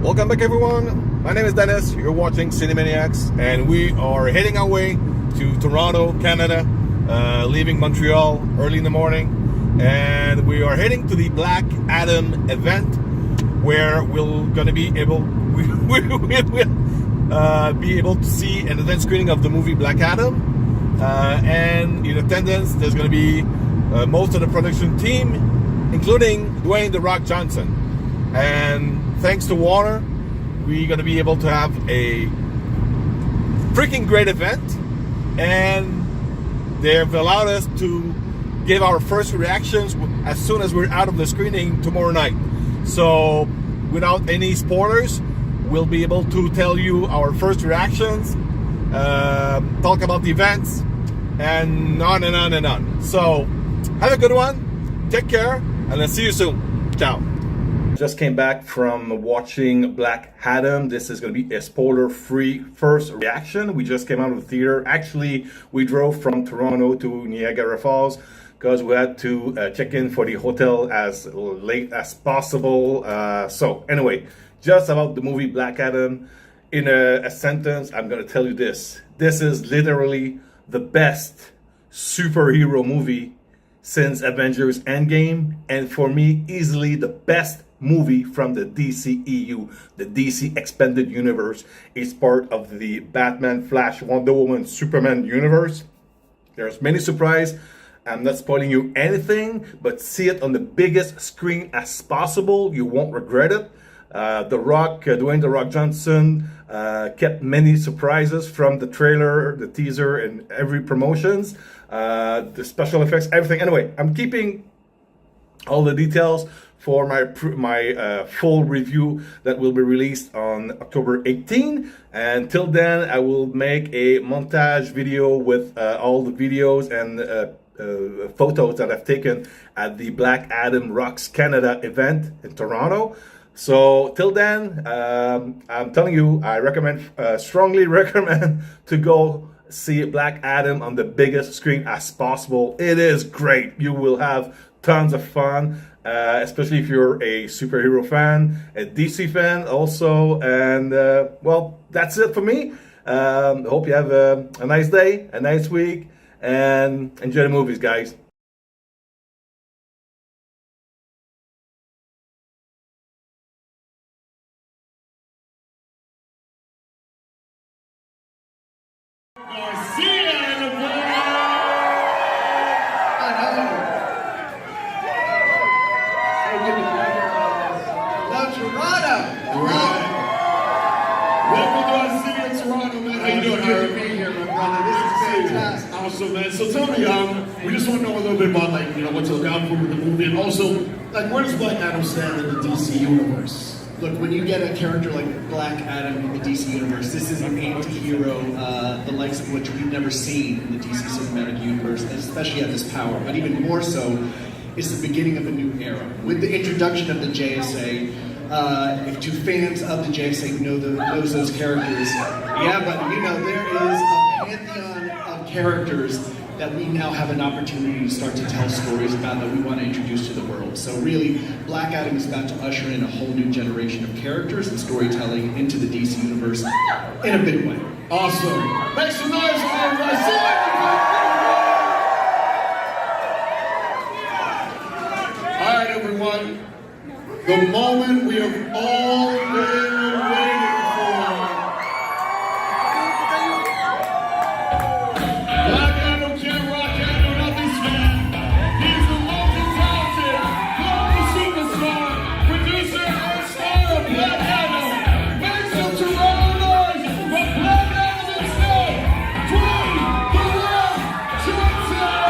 Welcome back, everyone. My name is Dennis. You're watching Cinemaniax, and we are heading our way to Toronto, Canada, leaving Montreal early in the morning, and we are heading to the Black Adam event, where we're going to be able be able to see an event screening of the movie Black Adam, and in attendance there's going to be most of the production team, including Dwayne "The Rock" Johnson. And thanks to Warner, we're going to be able to have a freaking great event, and they've allowed us to give our first reactions as soon as we're out of the screening tomorrow night. So without any spoilers, we'll be able to tell you our first reactions, talk about the events, and on and on and on. So have a good one, take care, and I'll see you soon. Ciao. Just came back from watching Black Adam. This is going to be a spoiler-free first reaction. We just came out of the theater. Actually, we drove from Toronto to Niagara Falls because we had to check in for the hotel as late as possible. So anyway, just about the movie Black Adam, in a sentence, I'm going to tell you this. This is literally the best superhero movie since Avengers Endgame, and for me, easily the best movie from the DCEU. The DC Expanded Universe is part of the Batman, Flash, Wonder Woman, Superman universe. There's many surprises. I'm not spoiling you anything, but see it on the biggest screen as possible. You won't regret it. The Rock, Dwayne "The Rock" Johnson, kept many surprises from the trailer, the teaser, and every promotions. The special effects, everything. Anyway, I'm keeping all the details for my full review that will be released on October 18. And till then, I will make a montage video with all the videos and photos that I've taken at the Black Adam Rocks Canada event in Toronto. So till then, I'm telling you, I strongly recommend to go see Black Adam on the biggest screen as possible. It is great. You will have tons of fun, especially if you're a superhero fan, a DC fan also. And well, that's it for me. Hope you have a nice day, a nice week, and enjoy the movies, guys. Awesome, man. So tell me, we just want to know a little bit about, like, you know, what to look out for with the movie, and also, like, where does Black Adam stand in the DC universe? Look, when you get a character like Black Adam in the DC universe, this is an anti-hero, the likes of which we've never seen in the DC cinematic universe, especially at this power. But even more so, it's the beginning of a new era. With the introduction of the JSA, if to fans of the JSA knows those characters, yeah, but you know, there is a pantheon of characters that we now have an opportunity to start to tell stories about, that we want to introduce to the world. So really, Black Adam is about to usher in a whole new generation of characters and storytelling into the DC universe in a big way. Awesome. Make some noise for everybody. All right, everyone. The moment we have all been waiting for. Black Adam can't rock out without this man. He's the multi-talented, global superstar, producer, and star of Black Adam. Make some Toronto noise for Black Adam himself, Dwayne "The Rock" Johnson.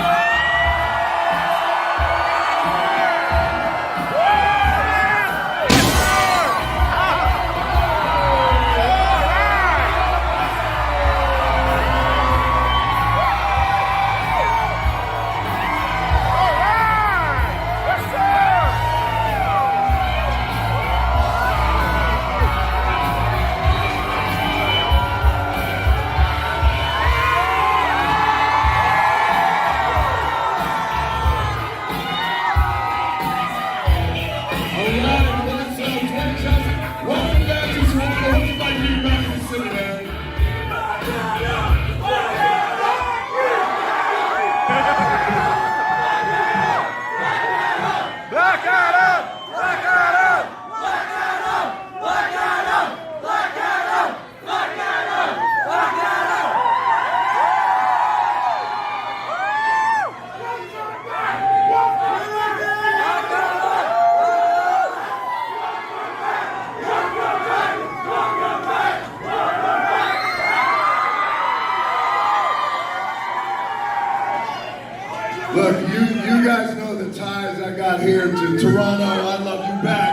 here to Toronto. I love you back.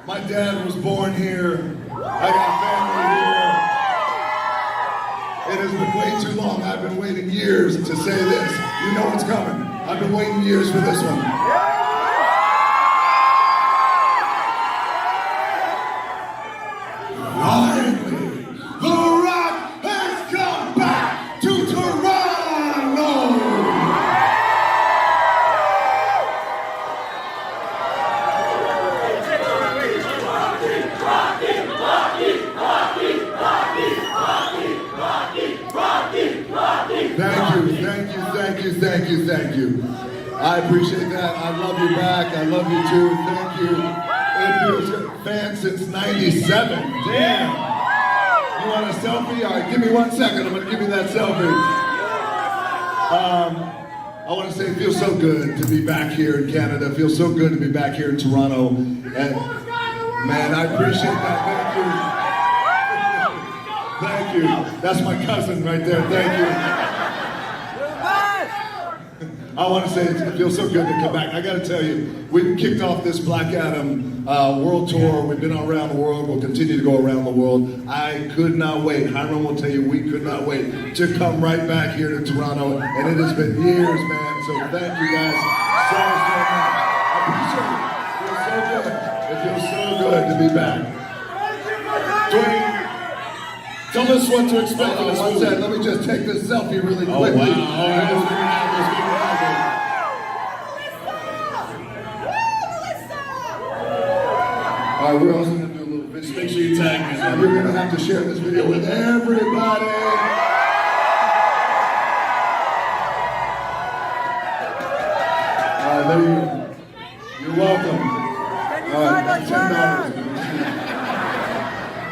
My dad was born here. I got family here. It has been way too long. I've been waiting years to say this. You know what's coming. I've been waiting years for this one. Finally, The Rock has come back to Toronto! Thank you. I appreciate that. I love you back. I love you too. Thank you. It feels good. Fan since '97. Damn. You want a selfie? All right, give me 1 second. I'm going to give you that selfie. I want to say it feels so good to be back here in Canada. It feels so good to be back here in Toronto. And man, I appreciate that. Thank you. That's my cousin right there. Thank you. I want to say it feels so good to come back. I got to tell you, we've kicked off this Black Adam world tour. We've been around the world. We'll continue to go around the world. I could not wait. Hiram will tell you, we could not wait to come right back here to Toronto. And it has been years, man. So thank you guys so much. I appreciate it. It feels so good. It feels so good to be back. Dwayne, tell us what to expect for this movie. Let me just take this selfie really quickly. Oh, wow. All right, let's get it out. All right, we're also going to do a little video. Make sure you tag me. You're going to have to share this video with everybody. All right, there you go. You're welcome. All right, $10.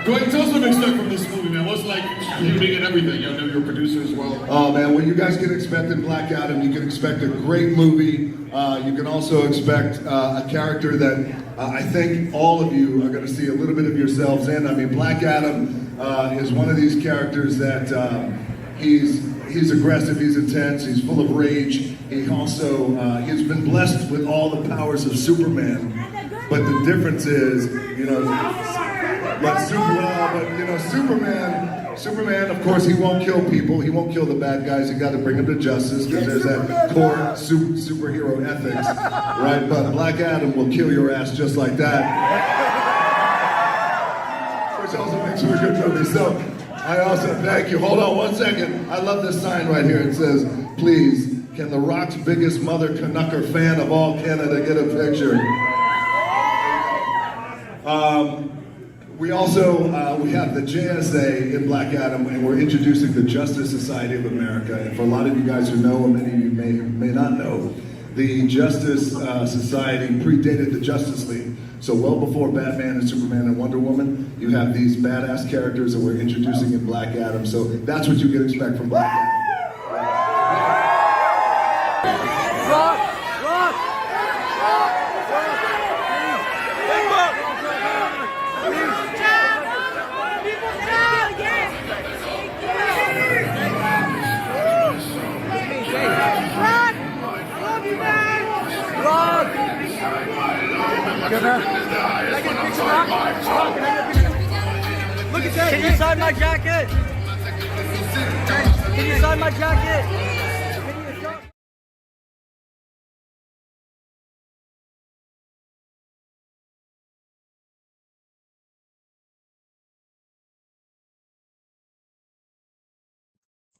Dwayne, tell us what to expect from this movie, man. What's like shooting and everything? You know, you're a producer as well. Oh man, what you guys can expect in Black Adam, you can expect a great movie. You can also expect a character that I think all of you are going to see a little bit of yourselves in. I mean, Black Adam is one of these characters that he's aggressive, he's intense, he's full of rage. He also he's been blessed with all the powers of Superman. But the difference is, you know, Superman, of course, he won't kill people. He won't kill the bad guys. You got to bring them to justice because there's that core superhero ethics, right? But Black Adam will kill your ass just like that. Which also makes for a good movie. So I also thank you. Hold on 1 second. I love this sign right here. It says, "Please, can the Rock's biggest mother Canucker fan of all Canada get a picture?" We also we have the JSA in Black Adam, and we're introducing the Justice Society of America. And for a lot of you guys who know, and many of you may not know, the Justice Society predated the Justice League. So well before Batman and Superman and Wonder Woman, you have these badass characters that we're introducing in Black Adam. So that's what you can expect from Black Adam. Look at that. Can you sign my jacket? Can you sign my jacket?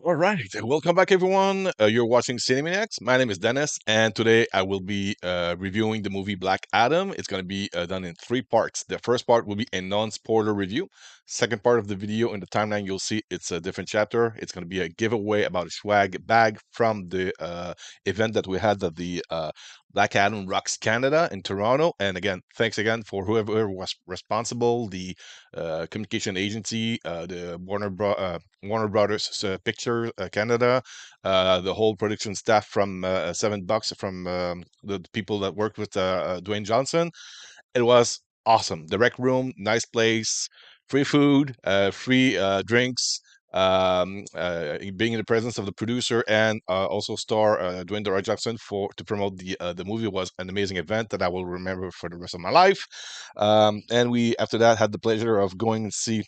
All right, welcome back, everyone. You're watching Cinemaniax. My name is Dennis, and today I will be reviewing the movie Black Adam. It's going to be done in 3 parts. The first part will be a non-spoiler review. Second part of the video in the timeline, you'll see it's a different chapter. It's going to be a giveaway about a swag bag from the event that we had at the Black Adam Rocks Canada in Toronto. And again, thanks again for whoever was responsible, the communication agency, the Warner Brothers Picture Canada, the whole production staff from $7 from the people that worked with Dwayne Johnson. It was awesome. The rec room, nice place, free food, free drinks. being in the presence of the producer and also star Dwayne The Rock Johnson to promote the movie was an amazing event that I will remember for the rest of my life. And we after that had the pleasure of going and see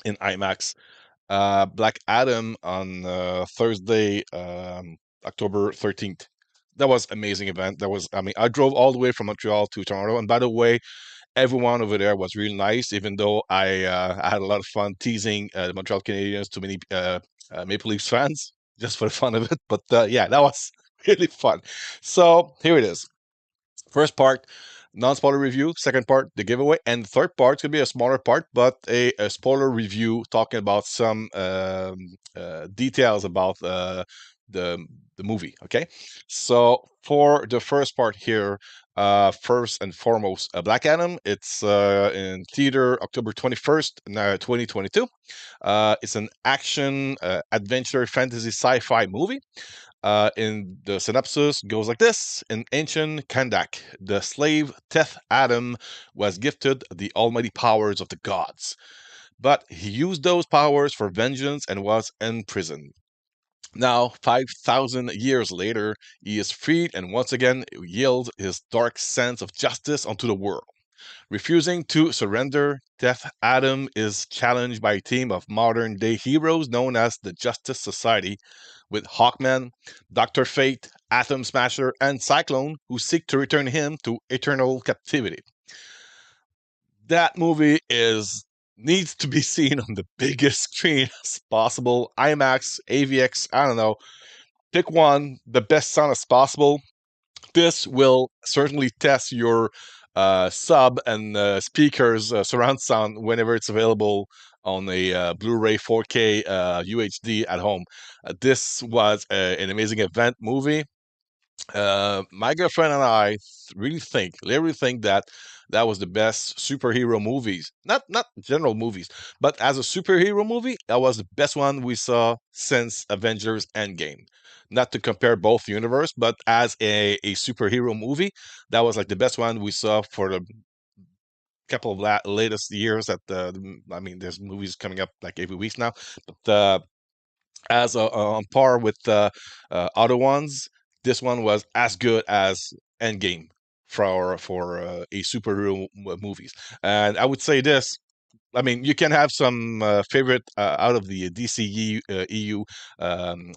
in IMAX Black Adam on Thursday, October 13th. That was amazing event. That was, I mean, I drove all the way from Montreal to Toronto. And by the way, everyone over there was really nice, even though I had a lot of fun teasing the Montreal Canadiens to many Maple Leafs fans just for the fun of it. But yeah, that was really fun. So here it is. First part, non-spoiler review. Second part, the giveaway. And the third part could be a smaller part, but a spoiler review talking about some details about the movie. Okay, so for the first part here, first and foremost, Black Adam. It's in theater October 21st, 2022. It's an action, adventure, fantasy, sci-fi movie. In the synopsis goes like this: in ancient Kandak, the slave Teth Adam was gifted the almighty powers of the gods, but he used those powers for vengeance and was imprisoned. Now, 5,000 years later, he is freed and once again yields his dark sense of justice onto the world. Refusing to surrender, Death Adam is challenged by a team of modern day heroes known as the Justice Society, with Hawkman, Dr. Fate, Atom Smasher, and Cyclone, who seek to return him to eternal captivity. That movie needs to be seen on the biggest screen as possible. IMAX, AVX, I don't know. Pick one, the best sound as possible. This will certainly test your sub and speakers surround sound whenever it's available on a Blu-ray 4K UHD at home. This was an amazing event movie. My girlfriend and I literally think that that was the best superhero movies. Not general movies, but as a superhero movie, that was the best one we saw since Avengers Endgame. Not to compare both universe, but as a superhero movie, that was like the best one we saw for the couple of latest years. I mean, there's movies coming up like every week now, but as on par with other ones, this one was as good as Endgame for a superhero movies. And I would say this. I mean, you can have some favorite out of the DCU EU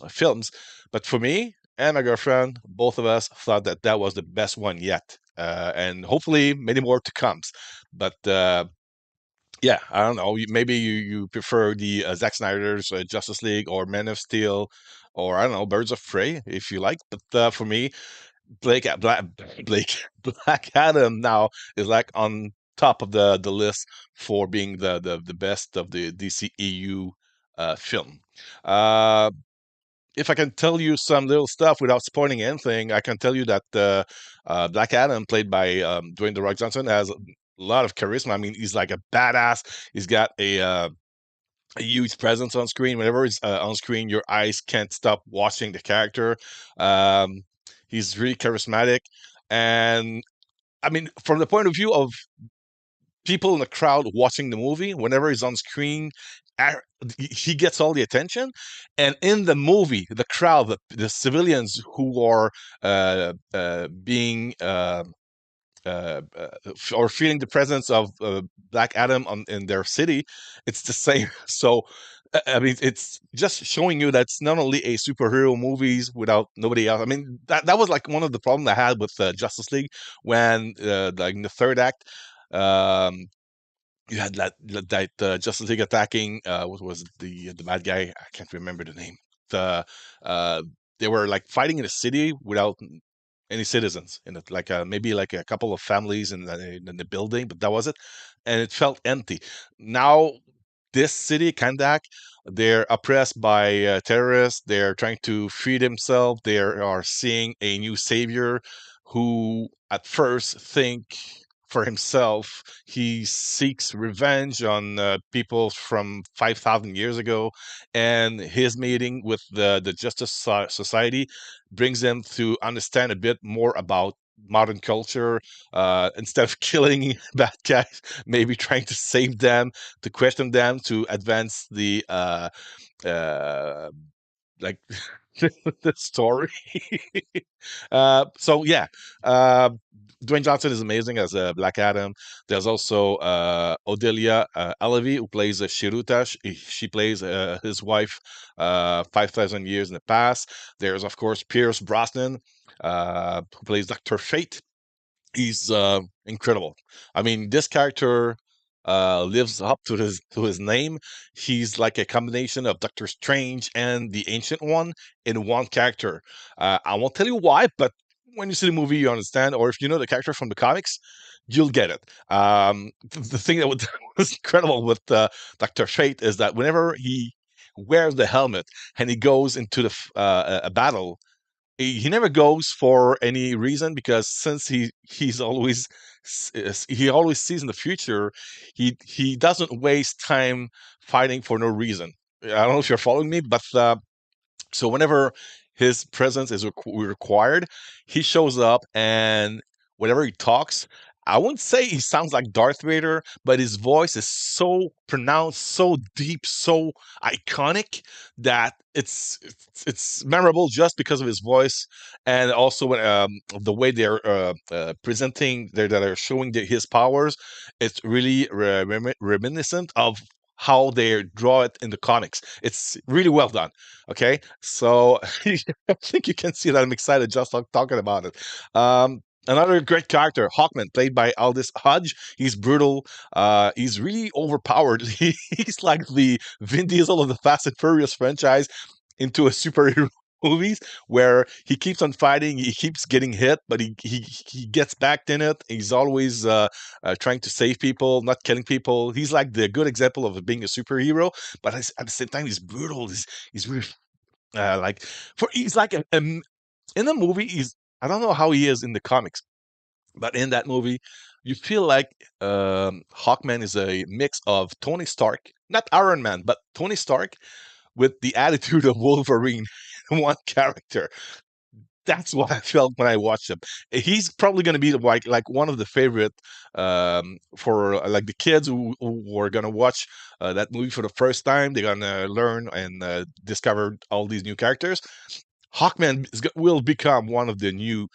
films, but for me and my girlfriend, both of us thought that that was the best one yet, and hopefully many more to comes. But yeah, I don't know. Maybe you prefer the Zack Snyder's Justice League or Man of Steel, or I don't know, Birds of Prey, if you like. But for me, Blake Black Blake Black Adam now is like on top of the list for being the best of the DCEU film. If I can tell you some little stuff without spoiling anything, I can tell you that Black Adam, played by Dwayne The Rock Johnson, has a lot of charisma. I mean, he's like a badass. He's got a huge presence on screen. Whenever he's on screen, your eyes can't stop watching the character. He's really charismatic. And I mean, from the point of view of people in the crowd watching the movie, whenever he's on screen, he gets all the attention. And in the movie, the crowd, the civilians who are being or feeling the presence of Black Adam in their city, it's the same. So I mean, it's just showing you that it's not only a superhero movies without nobody else. I mean, that was like one of the problems I had with Justice League when like in the third act. You had that Justice League attacking what was it, the bad guy? I can't remember the name. The they were like fighting in a city without any citizens in it, like maybe like a couple of families in the building, but that was it, and it felt empty. Now this city, Kandak, they're oppressed by terrorists. They're trying to free themselves. They are seeing a new savior who at first think for himself. He seeks revenge on people from 5,000 years ago, and his meeting with the Justice Society brings them to understand a bit more about modern culture. Instead of killing bad guys, maybe trying to save them, to question them, to advance the uh, like the story. So yeah, uh, Dwayne Johnson is amazing as Black Adam. There's also Odelia Alavi, who plays Shiruta. She plays his wife 5,000 years in the past. There's of course Pierce Brosnan, who plays Doctor Fate. He's incredible. I mean, this character lives up to his name. He's like a combination of Doctor Strange and the Ancient One in one character. I won't tell you why, but when you see the movie, you understand. Or if you know the character from the comics, you'll get it. The thing that was incredible with Doctor Fate is that whenever he wears the helmet and he goes into a battle, he never goes for any reason, because since he always sees in the future, he doesn't waste time fighting for no reason. I don't know if you're following me, but so whenever his presence is required, he shows up, and whenever he talks, I wouldn't say he sounds like Darth Vader, but his voice is so pronounced, so deep, so iconic that it's memorable just because of his voice, and also when the way they're presenting, that are showing his powers. It's really reminiscent of how they draw it in the comics. It's really well done. Okay, so I think you can see that I'm excited just talking about it. Another great character, Hawkman, played by Aldis Hodge. He's brutal. He's really overpowered. He's like the Vin Diesel of the Fast and Furious franchise into a superhero movies, where he keeps on fighting, he keeps getting hit, but he gets back in it. He's always trying to save people, not killing people. He's like the good example of being a superhero, but at the same time, he's brutal. He's really like he's like in the movie. I don't know how he is in the comics, but in that movie, you feel like Hawkman is a mix of Tony Stark, not Iron Man, but Tony Stark with the attitude of Wolverine in one character. That's what I felt when I watched him. He's probably going to be like one of the favorite for like the kids who are going to watch that movie for the first time. They're going to learn and discover all these new characters. Hawkman will become one of the new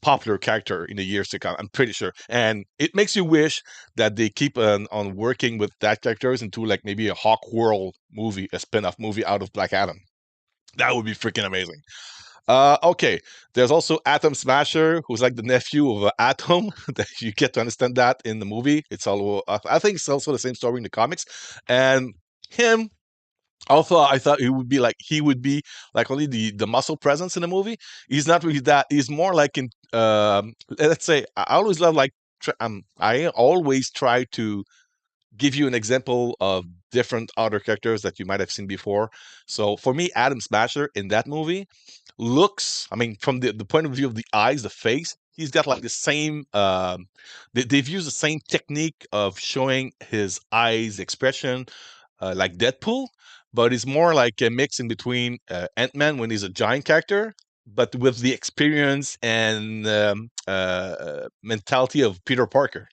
popular character in the years to come. I'm pretty sure, and it makes you wish that they keep on working with that characters into like maybe a Hawk World movie, a spin-off movie out of Black Adam. That would be freaking amazing. Okay, there's also Atom Smasher, who's like the nephew of Atom. That you get to understand that in the movie. It's all I think it's also the same story in the comics, and him. Also, I thought he would be like only the muscle presence in the movie. He's not really that. He's more like in let's say I always love like I always try to give you an example of different other characters that you might have seen before. So for me, Adam Smasher in that movie looks, I mean, from the point of view of the eyes, the face, he's got like the same, they've used the same technique of showing his eyes expression like Deadpool, but it's more like a mix in between Ant-Man when he's a giant character, but with the experience and mentality of Peter Parker,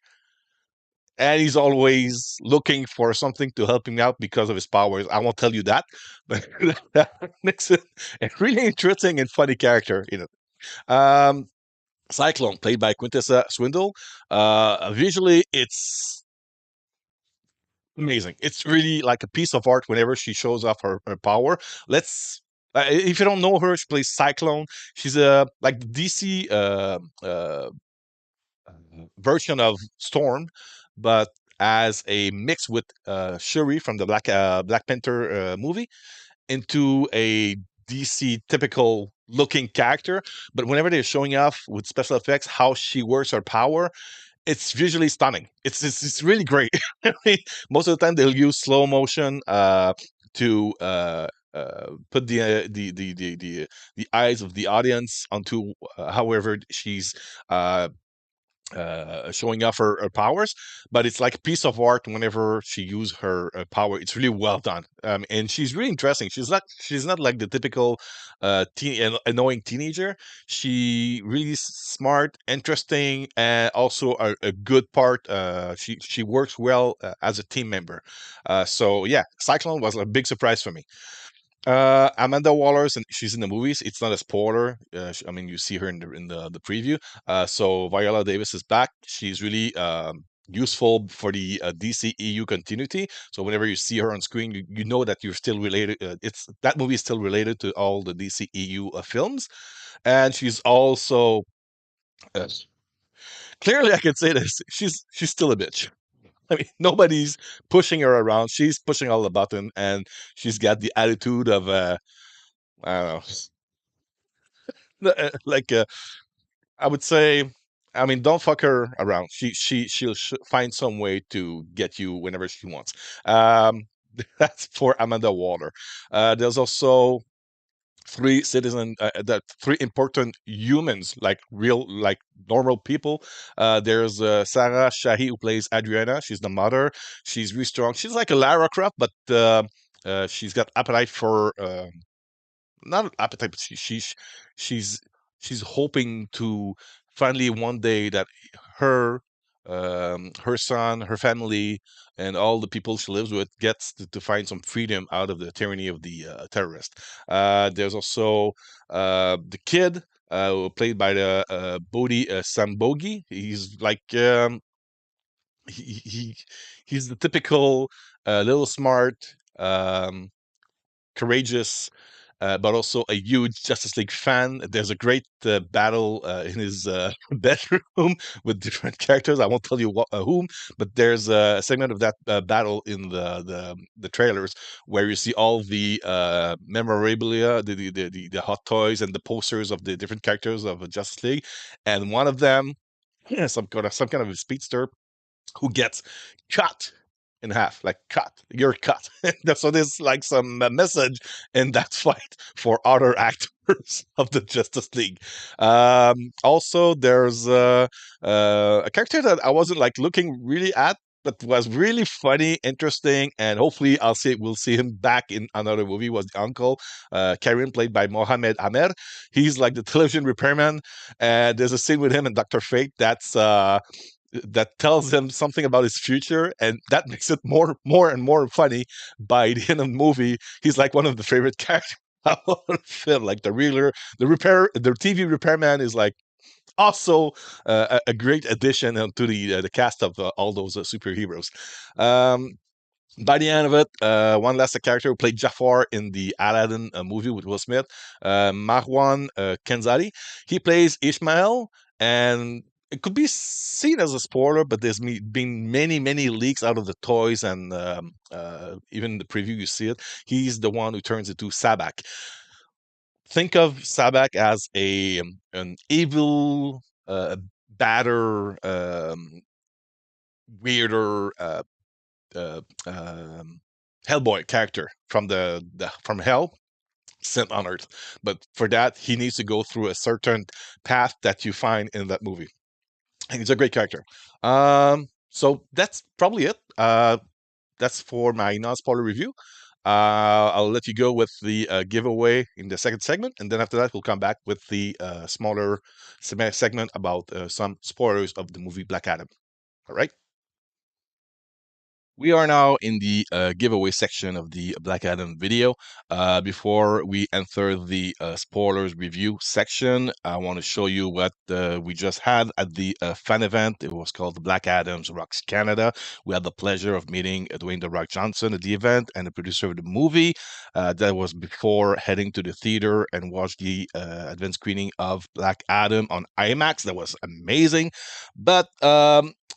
and he's always looking for something to help him out because of his powers. I won't tell you that, but that makes it a really interesting and funny character. Um, Cyclone, played by Quintessa Swindell. Visually, it's amazing. It's really like a piece of art whenever she shows off her power. Let's. If you don't know her, she plays Cyclone. She's a like the DC version of Storm, but as a mix with Shuri from the Black Panther movie into a DC typical looking character. But whenever they're showing off with special effects how she works her power, it's visually stunning. It's really great. I mean, most of the time they'll use slow motion to put the eyes of the audience onto however she's showing off her powers, but it's like a piece of art whenever she uses her power. It's really well done, and she's really interesting. She's not like the typical annoying teenager. She really smart, interesting, and also a good part. She works well as a team member. So yeah, Cyclone was a big surprise for me. Amanda Waller's, and she's in the movies. It's not a spoiler. I mean, you see her in the preview. So Viola Davis is back. She's really useful for the DCEU continuity. So whenever you see her on screen, you know that you're still related. It's that movie is still related to all the DCEU films, and she's also uh, clearly I can say this. She's still a bitch. I mean, nobody's pushing her around. She's pushing all the button, and she's got the attitude of I don't know, like I would say. I mean, don't fuck her around. She'll find some way to get you whenever she wants. Um, that's for Amanda Waller. There's also three important humans, like real, like normal people. There's Sarah Shahi, who plays Adrianna. She's the mother. She's really strong. She's like a Lara Croft, but she's got appetite for not an appetite, but she's she's hoping to finally one day that her her son, her family, and all the people she lives with gets to find some freedom out of the tyranny of the terrorist. There's also the kid played by the Bodhi Sabongui. He's like he he's the typical little smart, courageous, but also a huge Justice League fan. There's a great battle in his bedroom with different characters. I won't tell you whom, but there's a segment of that battle in the trailers where you see all the memorabilia, the hot toys, and the posters of the different characters of Justice League, and one of them, yeah, some kind of a speedster who gets cut in half, like cut, you're cut. So there's like some message in that fight for other actors of the Justice League. Also, there's a character that I wasn't like looking really at, but was really funny, interesting, and hopefully we'll see him back in another movie. Was the uncle, Karim, played by Mohamed Amer. He's like the television repairman, and there's a scene with him and Dr. Fate that tells him something about his future, and that makes it more and more funny. By the end of the movie, he's like one of the favorite characters of the film. Like the TV repairman is like also a great addition to the cast of all those superheroes. Um, by the end of it, one last character who played Jafar in the Aladdin movie with Will Smith, Marwan Kenzari. He plays Ishmael, and it could be seen as a spoiler, but there's been many leaks out of the toys, and even in the preview you see it. He's the one who turns into Sabak. Think of Sabak as an evil, badder, weirder Hellboy character from from hell sent on Earth. But for that, he needs to go through a certain path that you find in that movie. And he's a great character. So that's probably it. That's for my non-spoiler review. I'll let you go with the giveaway in the second segment, and then after that, we'll come back with the smaller segment about some spoilers of the movie Black Adam. All right. We are now in the giveaway section of the Black Adam video. Before we enter the spoilers review section, I want to show you what we just had at the fan event. It was called Black Adam's Rocks Canada. We had the pleasure of meeting Dwayne "The Rock" Johnson at the event and the producer of the movie. That was before heading to the theater and watch the advanced screening of Black Adam on IMAX. That was amazing. But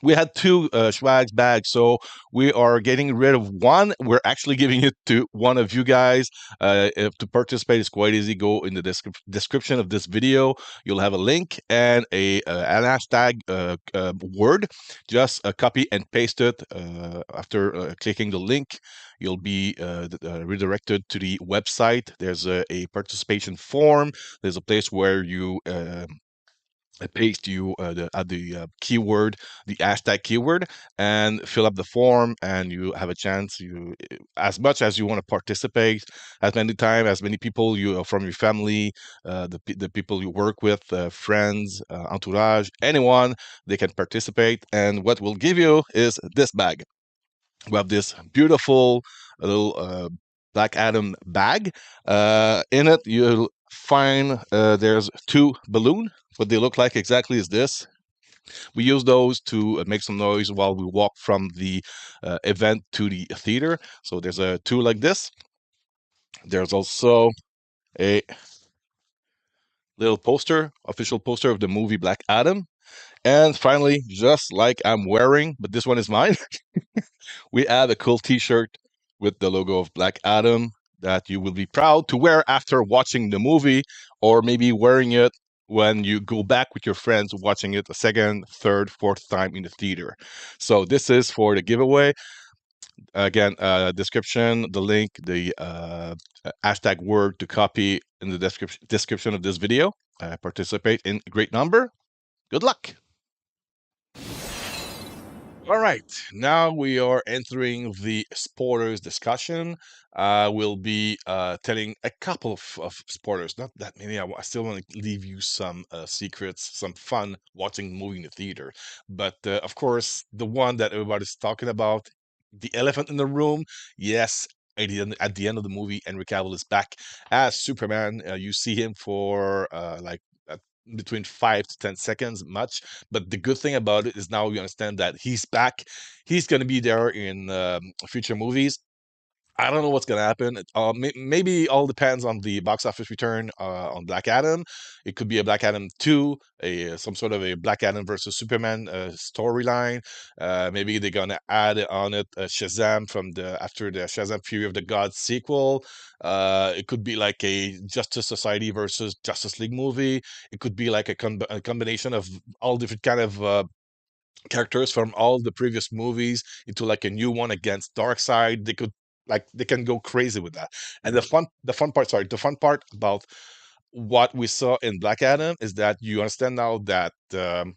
we had two swags bags, so we are getting rid of one. We're actually giving it to one of you guys. To participate is quite easy. Go in the description of this video. You'll have a link and an hashtag word. Just copy and paste it. After clicking the link, you'll be redirected to the website. There's a participation form. There's a place where you paste you the keyword, the hashtag keyword, and fill up the form, and you have a chance. You as much as you want to participate, as many time as many people you from your family, the people you work with, friends, entourage, anyone, they can participate. And what we'll give you is this bag. We have this beautiful little Black Adam bag. In it, you'll find there's two balloons. What they look like exactly is this. We use those to make some noise while we walk from the event to the theater. So there's a two like this. There's also a little poster, official poster of the movie Black Adam. And finally, just like I'm wearing, but this one is mine, we have a cool T-shirt with the logo of Black Adam that you will be proud to wear after watching the movie, or maybe wearing it when you go back with your friends watching it a second, third, fourth time in the theater. So this is for the giveaway. Again, description, the link, the hashtag word to copy in the description of this video. Participate in great number. Good luck. All right, now we are entering the spoilers discussion. We'll be telling a couple of spoilers, not that many. I still want to leave you some secrets, some fun watching the movie in the theater. But of course, the one that everybody's talking about, the elephant in the room, yes. At the end of the movie, Henry Cavill is back as Superman. You see him for between 5 to 10 seconds much, but the good thing about it is now we understand that he's back. He's going to be there in future movies. I don't know what's going to happen. Maybe all depends on the box office return on Black Adam. It could be a Black Adam 2, some sort of a Black Adam versus Superman storyline. Maybe they're going to add on it Shazam after the Shazam Fury of the Gods sequel. It could be like a Justice Society versus Justice League movie. It could be like a combination of all different kind of characters from all the previous movies into like a new one against Darkseid. They can go crazy with that. And the fun part about what we saw in Black Adam is that you understand now that the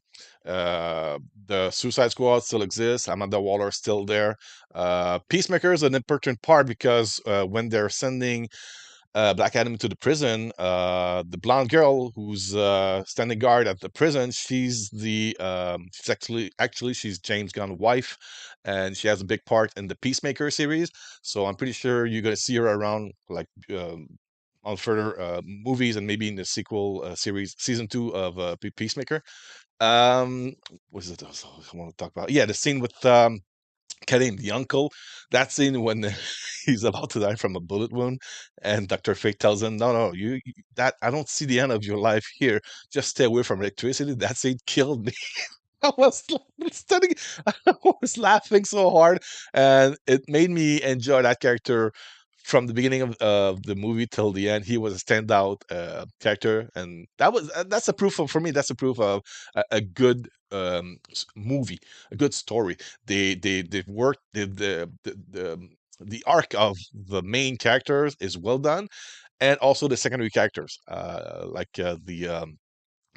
Suicide Squad still exists. Amanda Waller is still there. Peacemaker is an important part because when they're sending Black Adam to the prison, the blonde girl who's standing guard at the prison, she's actually she's James Gunn's wife, and she has a big part in the Peacemaker series. So I'm pretty sure you're gonna see her around like on further movies and maybe in the sequel series, season 2 of Peacemaker. What is it I want to talk about? Yeah, the scene with Karim, the uncle, that scene when he's about to die from a bullet wound, and Dr. Fate tells him, "No, no, that I don't see the end of your life here. Just stay away from electricity." That scene killed me. I was studying, I was laughing so hard, and it made me enjoy that character from the beginning of the movie till the end. He was a standout character, and that's a proof of for me. That's a proof of a good movie, a good story. They worked the arc of the main characters is well done, and also the secondary characters, like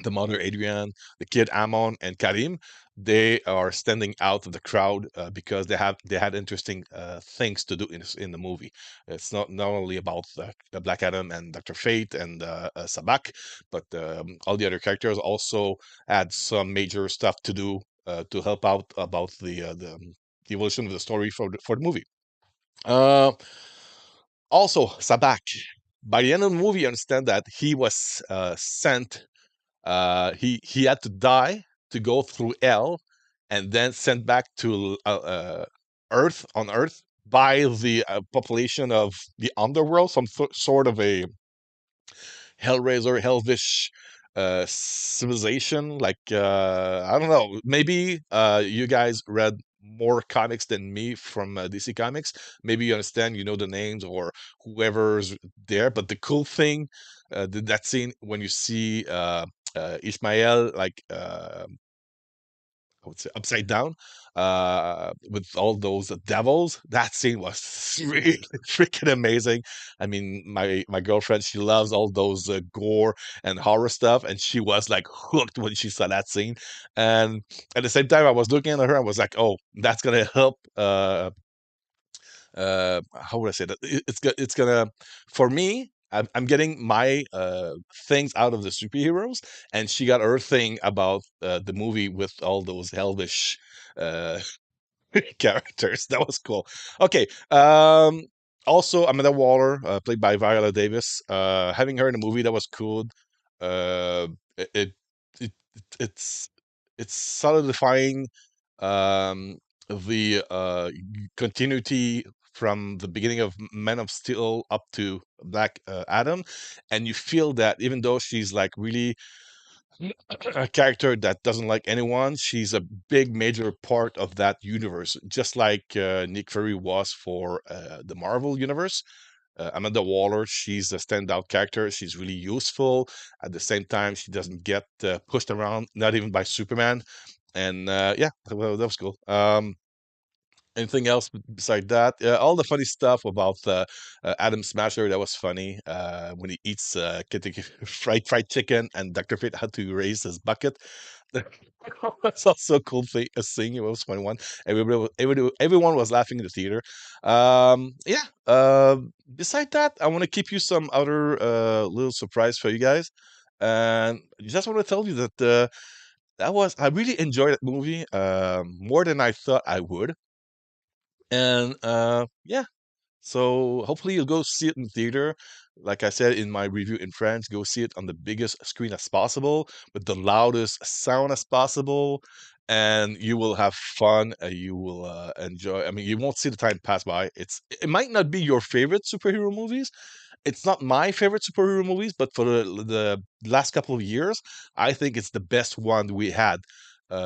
the mother Adrianna, the kid Amon, and Karim, they are standing out of the crowd because they had interesting things to do in the movie. It's not only about the Black Adam and Dr. Fate and Sabak, but all the other characters also had some major stuff to do to help out about the evolution of the story for the movie. Also, Sabak. By the end of the movie, you understand that he was sent he had to die to go through hell and then sent back to Earth on Earth by the population of the underworld, some sort of a Hellraiser, Hellvish civilization. Like I don't know, maybe you guys read more comics than me from DC Comics. Maybe you understand, you know the names or whoever's there. But the cool thing, that scene when you see Ishmael, like I would say upside down, with all those devils. That scene was really freaking amazing. I mean, my girlfriend, she loves all those gore and horror stuff, and she was like hooked when she saw that scene. And at the same time, I was looking at her, I was like, oh, that's gonna help. How would I say that? It's gonna, for me. I'm getting my things out of the superheroes, and she got her thing about the movie with all those hellish uh, characters. That was cool. Okay. Also, Amanda Waller, played by Viola Davis. Having her in a movie, that was cool. Uh, it, it, it it's solidifying um, the continuity from the beginning of Man of Steel up to Black Adam, and you feel that even though she's like really a character that doesn't like anyone, she's a big major part of that universe, just like Nick Fury was for the Marvel universe. Amanda Waller, she's a standout character. She's really useful. At the same time, she doesn't get pushed around, not even by Superman. And yeah, well, that was cool. Anything else beside that? All the funny stuff about Adam Smasher, that was funny. When he eats Kentucky fried chicken, and Dr. Fate had to raise his bucket. That's also a cool thing. A thing. It was a funny one. Everyone was laughing in the theater. Yeah. Beside that, I want to keep you some other little surprise for you guys, and just want to tell you that I really enjoyed that movie more than I thought I would. And yeah, so hopefully you'll go see it in theater. Like I said in my review in France, go see it on the biggest screen as possible with the loudest sound as possible, and you will have fun. You will enjoy. I mean, you won't see the time pass by. It might not be your favorite superhero movies. It's not my favorite superhero movies, but for the last couple of years, I think it's the best one we had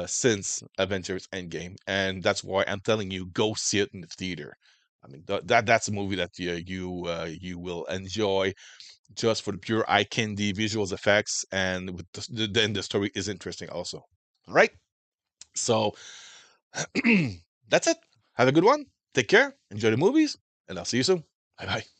since Avengers Endgame, and that's why I'm telling you, go see it in the theater. I mean, that's a movie that you will enjoy just for the pure eye candy visuals effects, and with then the story is interesting also. All right, so that's it. Have a good one. Take care. Enjoy the movies, and I'll see you soon. Bye bye.